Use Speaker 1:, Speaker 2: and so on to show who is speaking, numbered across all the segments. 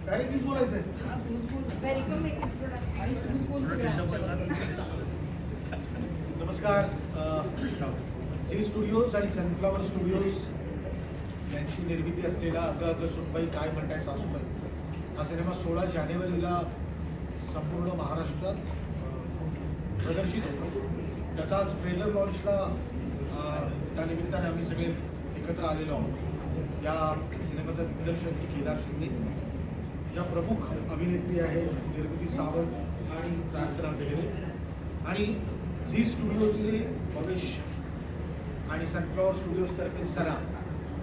Speaker 1: Direct मीच बोलायचं आहे. नमस्कार. जी स्टुडिओज आणि सनफ्लावर स्टुडिओज यांची निर्मिती असलेला अगं अगं सुनबाई काय म्हणताय सासूबाई हा सिनेमा 16 जानेवारीला संपूर्ण महाराष्ट्रात प्रदर्शित होतो. त्याचा आज ट्रेलर लॉन्चला त्यानिमित्ताने आम्ही सगळे एकत्र आलेलो आहोत. या सिनेमाचं दिग्दर्शन केदार शिंदे, ज्या प्रमुख अभिनेत्री आहेत निर्मिती सावंत आणि प्रार्थना बेहरे, आणि झी स्टुडिओचे भवेश आणि सनफ्लॉवर स्टुडिओजतर्फे सरा.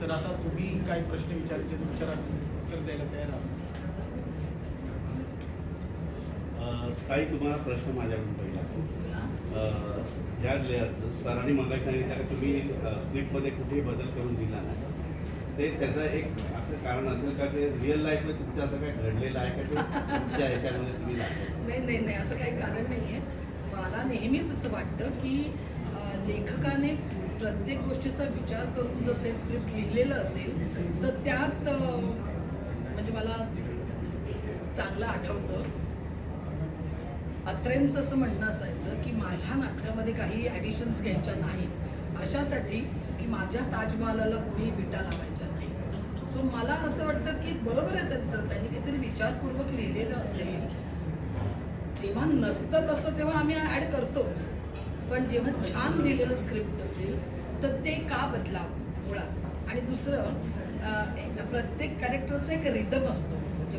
Speaker 1: तर आता तुम्ही काय प्रश्न विचारायचे तुमच्या उत्तर द्यायला तयार आहात?
Speaker 2: काही तुम्हाला प्रश्न माझ्याकडून पहिला. ज्या सरांनी मला सांगितलं की तुम्ही स्क्रिप्टमध्ये कुठेही बदल करून दिला नाही, ते त्याचं एक असं कारण असेल का ते रिअल लाईफमध्ये तुमचं असं काय घडलेलं आहे का ते तुमच्या ह्याच्यामध्ये तुम्ही
Speaker 3: नाही नाही असं काही कारण नाही आहे. मला नेहमीच असं वाटतं की लेखकाने प्रत्येक गोष्टीचा विचार करून जर ते स्क्रिप्ट लिहिलेलं असेल तर त्यात म्हणजे मला चांगलं आठवतं अत्रेंचं असं म्हणणं असायचं की माझ्या नाटकामध्ये काही ॲडिशन्स घ्यायच्या नाहीत अशासाठी की माझ्या ताजमहालाला कोणी विटा लावायच्या नाही. सो मला असं वाटतं की बरोबर आहे त्यांचं, त्यांनी काहीतरी विचारपूर्वक लिहिलेलं असेल. जेव्हा नसतं तसं तेव्हा आम्ही ॲड करतोच, पण जेव्हा छान लिहिलेलं स्क्रिप्ट असेल तर ते का बदलावं मुळात. आणि दुसरं प्रत्येक कॅरेक्टरचा एक रिदम असतो. म्हणजे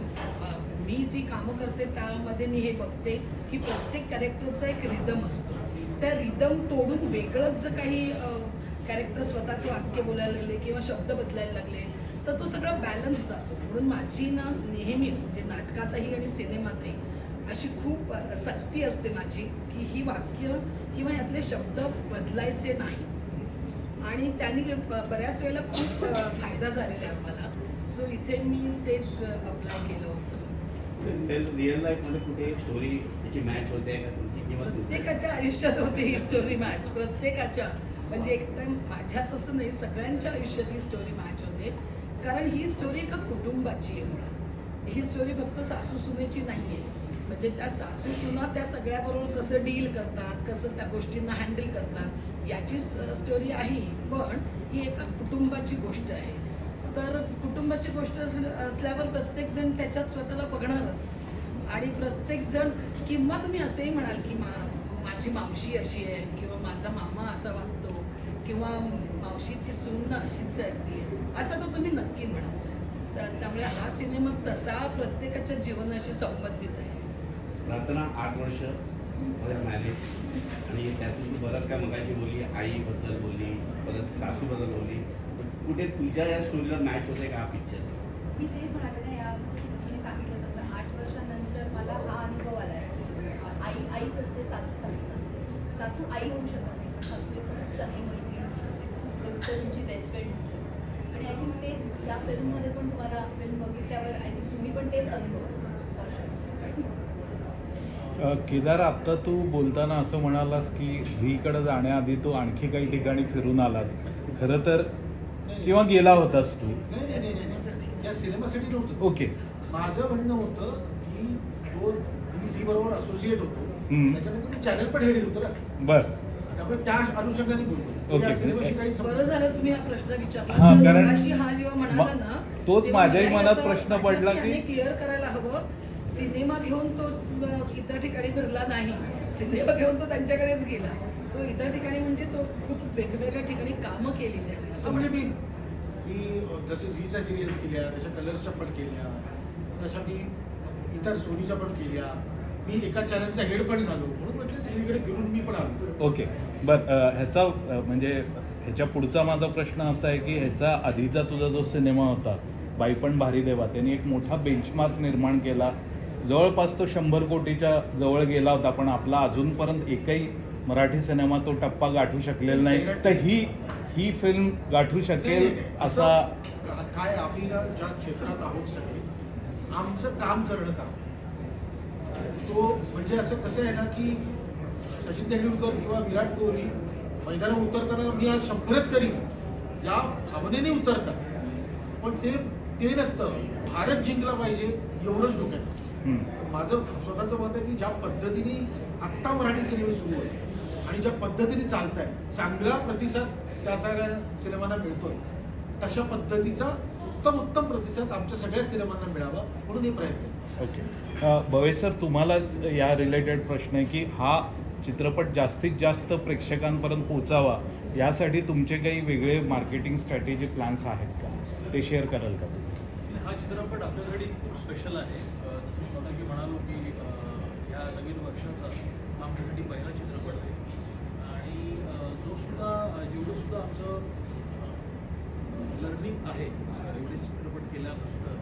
Speaker 3: मी जी कामं करते त्यामध्ये मी हे बघते की प्रत्येक कॅरेक्टरचा एक रिदम असतो. त्या रिदम तोडून वेगळंच जर काही कॅरेक्टर स्वतःचे वाक्य बोलायला लागले किंवा शब्द बदलायला लागले तर तो सगळा बॅलन्स जातो. म्हणून माझी ना नेहमीच म्हणजे नाटकातही आणि सिनेमातही अशी खूप सक्ती असते माझी की ही वाक्य किंवा यातले शब्द बदलायचे नाही. आणि त्यांनी बऱ्याच वेळेला खूप फायदा झालेला आहे आम्हाला. सो इथे मी तेच अप्लाय केलं होतं.
Speaker 2: रिअल लाईफमध्ये कुठे स्टोरी त्याची मॅच होते का तुमची किंवा
Speaker 3: प्रत्येकाच्या आयुष्यात होते ही स्टोरी मॅच. प्रत्येकाच्या म्हणजे एकदम माझ्याच असं नाही, सगळ्यांच्या आयुष्यात ही स्टोरी मॅच होते. कारण ही स्टोरी एका कुटुंबाची आहे मुळात. ही स्टोरी फक्त सासू सुनेची नाही आहे. म्हणजे त्या सासू सुना त्या सगळ्याबरोबर कसं डील करतात, कसं त्या गोष्टींना हँडल करतात याची स्टोरी आहे. पण ही एका कुटुंबाची गोष्ट आहे. तर कुटुंबाची गोष्ट असल्यावर प्रत्येकजण त्याच्यात स्वतःला बघणारच. आणि प्रत्येकजण किंवा तुम्ही असंही म्हणाल की माझी मावशी अशी आहे किंवा माझा मामा असा वागतो किंवा मावशीची सून अशीच आहे असं तर तुम्ही नक्की म्हणा. त्यामुळे हा सिनेमा तसा प्रत्येकाच्या जीवनाशी संबंधित आहे.
Speaker 2: प्रार्थना 8 वर्ष मॅरेज आणि त्यातून तू बरंच काय मगाशी बोलली, आईबद्दल बोलली, परत सासूबद्दल बोलली. कुठे तुझ्या या स्टोरीला मॅच होते का हा पिक्चर?
Speaker 4: मी तेच म्हणाले ना, या जसं मी सांगितलं तसं 8 वर्षानंतर मला हा अनुभव आला आहे. आईच असते, सासूच असते. सासू आई होऊ शकत नाही, सासू खूप चांगली मैत्रीण होऊ शकते, खूप तुमची बेस्ट फ्रेंड होऊ शकते. आणि आय थिंक तेच या फिल्ममध्ये पण तुम्हाला फिल्म बघितल्यावर आय थिंक तुम्ही पण तेच अनुभव.
Speaker 5: केदार, आत्ता तू बोलताना असं म्हणालास की झीकडे जाण्याआधी तू आणखी काही ठिकाणी फिरून आलास खरं तर, किंवा गेला होतास तू?
Speaker 1: नाही, या सिनेमासाठी नव्हतं.
Speaker 5: ओके.
Speaker 1: माझं म्हणणं होतं की तो मी झी बरोबर असोसिएट होतो, त्याच्यानंतर मी चॅनल पण हेड होतो ना.
Speaker 5: बरं.
Speaker 1: त्यामुळे त्या अनुषंगाने बोलतो.
Speaker 5: ओके.
Speaker 1: या सिनेमाशी काही
Speaker 3: बरं झालं तुम्ही हा प्रश्न विचारला.
Speaker 5: हां, कारण
Speaker 3: हा जेव्हा म्हणाला ना
Speaker 5: तोच
Speaker 3: तेव्हा
Speaker 5: माझ्याही
Speaker 3: मलाही
Speaker 5: मनात
Speaker 3: असं
Speaker 5: प्रश्न
Speaker 3: वाटलं
Speaker 5: पडला
Speaker 3: की
Speaker 5: की
Speaker 3: याने क्लिअर करायला हवं. सिनेमा घेऊन तो इतर ठिकाणी फिरला नाही, सिनेमा घेऊन तो त्यांच्याकडेच गेला. तो इतर ठिकाणी म्हणजे तो खूप वेगवेगळ्या ठिकाणी कामं केली त्याने असं
Speaker 1: म्हणजे
Speaker 3: म्हणायचं.
Speaker 1: मी जसे झीच्या सिरियल्स केल्या, त्याच्या कलर्सच्या पण केल्या, तशा मी इतर सोनीच्या पण केल्या. मी एका चॅनलचा हेड पण झालो, म्हणून म्हटलं सगळीकडे फिरून मी पण आलो.
Speaker 5: ओके. बरं, ह्याचा म्हणजे ह्याच्या पुढचा माझा प्रश्न असा आहे की ह्याचा आधीचा तुझा जो सिनेमा होता बाई पण भारी देवा, त्यांनी एक मोठा बेंचमार्क निर्माण केला. जवळपास तो 100 कोटीच्या जवळ गेला होता, पण आपला अजूनपर्यंत एकही मराठी सिनेमा तो टप्पा गाठू शकलेला नाही. तर ही फिल्म गाठू शकेल असा
Speaker 1: काय आम्ही ना ज्या क्षेत्रात आहोत सगळे, आमचं काम करणं का तो म्हणजे असं कसं आहे ना की सचिन तेंडुलकर किंवा विराट कोहली मैदानात उतरताना मी आज 100च करीन या भावनेने उतरतात, पण ते ते नसतं, भारत जिंकला पाहिजे एवढंच डोक्यात असतं.
Speaker 5: हम्म.
Speaker 1: माझं स्वतःचं मत आहे की ज्या पद्धतीने आत्ता मराठी सिनेमे सुरू आहेत आणि ज्या पद्धतीने चालत आहे, चांगला प्रतिसाद त्या सगळ्या सिनेमांना मिळतोय, तशा पद्धतीचा उत्तम प्रतिसाद आमच्या सगळ्याच सिनेमांना मिळावा म्हणून हे प्रयत्न.
Speaker 5: ओके. भवेश सर, तुम्हालाच या रिलेटेड प्रश्न आहे की हा चित्रपट जास्तीत जास्त प्रेक्षकांपर्यंत पोचावा यासाठी तुमचे काही वेगळे मार्केटिंग स्ट्रॅटेजी प्लॅन्स आहेत का, ते शेअर कराल का?
Speaker 6: हा चित्रपट आपल्यासाठी खूप स्पेशल आहे. जसं मी मगाशी म्हणालो की ह्या नवीन वर्षाचा हा आपल्यासाठी पहिला चित्रपट आहे आणि जेवढं सुद्धा आमचं लर्निंग आहे एवढे चित्रपट केल्यानंतर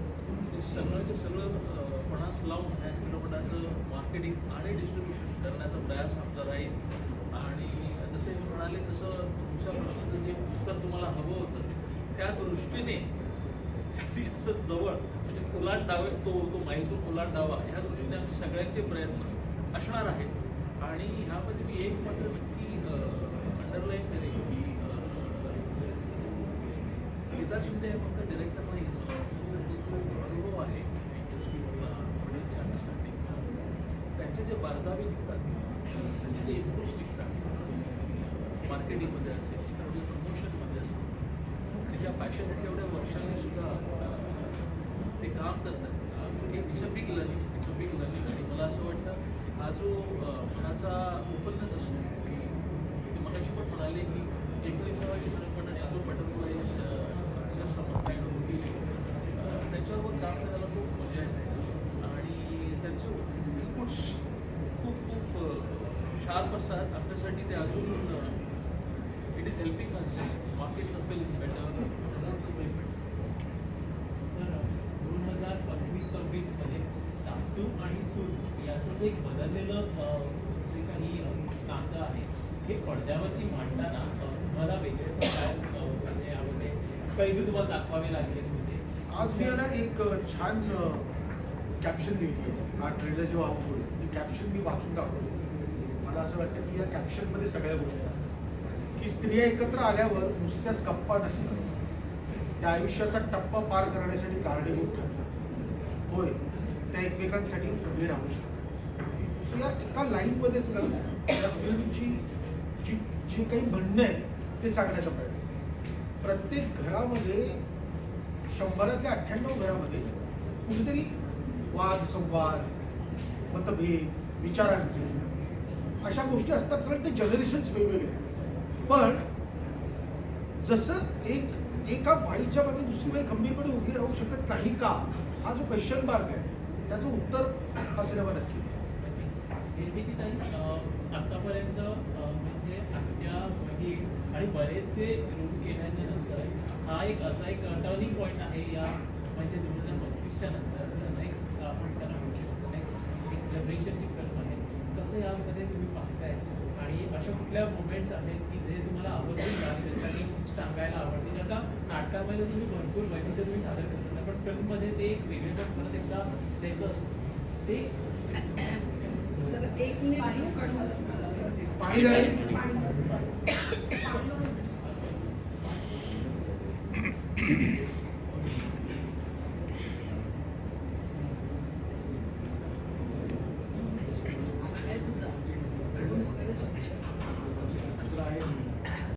Speaker 6: ते सगळंच्या सगळं पणास लावून ह्या चित्रपटाचं मार्केटिंग आणि डिस्ट्रीब्युशन करण्याचा प्रयास आमचा राहील. आणि जसे मी म्हणाले तसं तुमच्या प्रश्नाचं जे उत्तर तुम्हाला हवं होतं त्या दृष्टीने जास्तीत जास्त जवळ म्हणजे ओलांडावे तो मैसूर ओलांडावा ह्या दृष्टीने आम्ही सगळ्यांचे प्रयत्न असणार आहेत. आणि ह्यामध्ये मी एक मात्र नक्की अंडरलाईन करेन की केदार शिंदे हे फक्त डिरेक्टर नाही, त्यांचा जो अनुभव आहे इंडस्ट्रीमधला ऑडियन्सच्या अंडरस्टँडिंगचा, त्यांचे जे बारदावे निघतात, त्यांचे जे इनपुट्स निघतात मार्केटिंगमध्ये असेल, चित्रपट प्रमोशनमध्ये असेल आणि ज्या पॅशनेटली एवढ्या वर्षांनी सुद्धा ते काम करतात, इट्स अ बिग लर्निंग. आणि मला असं वाटतं हा जो मनाचा ओपननेस असतो की ते मगाशी पण म्हणाले की 19वा चित्रपट आणि अजून बटरफ्लाय काइंड ऑफ फीलिंग, त्याच्यावर काम करायला खूप मजा येते आणि त्यांचे इनपुट्स खूप शार्प असतात. आमच्यासाठी ते अजून it is helping us market the film better, promote the film better.
Speaker 7: 2025 मध्ये सासू आणि सून याचं जे एक बदललेलं जे काही नातं आहे हे पडद्यावरती मांडताना तुम्हाला वेगळे काय म्हणजे यामध्ये पैलू तुम्हाला दाखवावे लागले होते?
Speaker 1: आज मी ना एक छान कॅप्शन लिहिली. हा ट्रेलर जेव्हा आउट होईल ती कॅप्शन मी वाचून दाखवली. मला असं वाटतं की या कॅप्शनमध्ये सगळ्या गोष्टी आहेत की स्त्रिया एकत्र आल्यावर नुसत्याच गप्पा नसतात, त्या आयुष्याचा टप्पा पार करण्यासाठी कारणीभूत ठरतात. होय, त्या एकमेकांसाठी उभे राहू शकतात. सो या एका लाईनमध्येच ना या फिल्मची जे काही म्हणणं आहे ते सांगण्याचा प्रयत्न. प्रत्येक घरामध्ये 100तल्या 98 घरामध्ये कुठेतरी वाद संवाद, मतभेद, विचारांचे अशा गोष्टी असतात, कारण ते जनरेशन्स वेगवेगळे आहेत. पण जसं एका बाईच्या मागे दुसरी बाई खंबीरपणे उभी राहू शकत नाही का, हा जो क्वेश्चन मार्क आहे त्याचं उत्तर हा सिनेमा नक्की देईल.
Speaker 7: आतापर्यंत म्हणजे आत्या बहीण आणि बरेचसे रूट केल्याच्या नंतर हा एक असा एक टर्निंग पॉईंट आहे या म्हणजे 2025च्या नंतर नेक्स्ट आपण त्याला म्हणू शकतो नेक्स्ट एक जनरेशनची फिल्म आहे. कसं यामध्ये तुम्ही पाहताय आणि अशा कुठल्या मुवमेंट्स आहेत की जे तुम्हाला आवडतील त्यासाठी सांगायला आवडतील? कारण का नाटकामध्ये तुम्ही भरपूर वैविध्य तुम्ही सादर करत असता, पण फिल्ममध्ये ते एक वेगळेपण परत एकदा द्यायचं असतं ते.
Speaker 3: जर एक मिनिट लोकांमध्ये
Speaker 1: पाणी द्यायला
Speaker 4: पाणी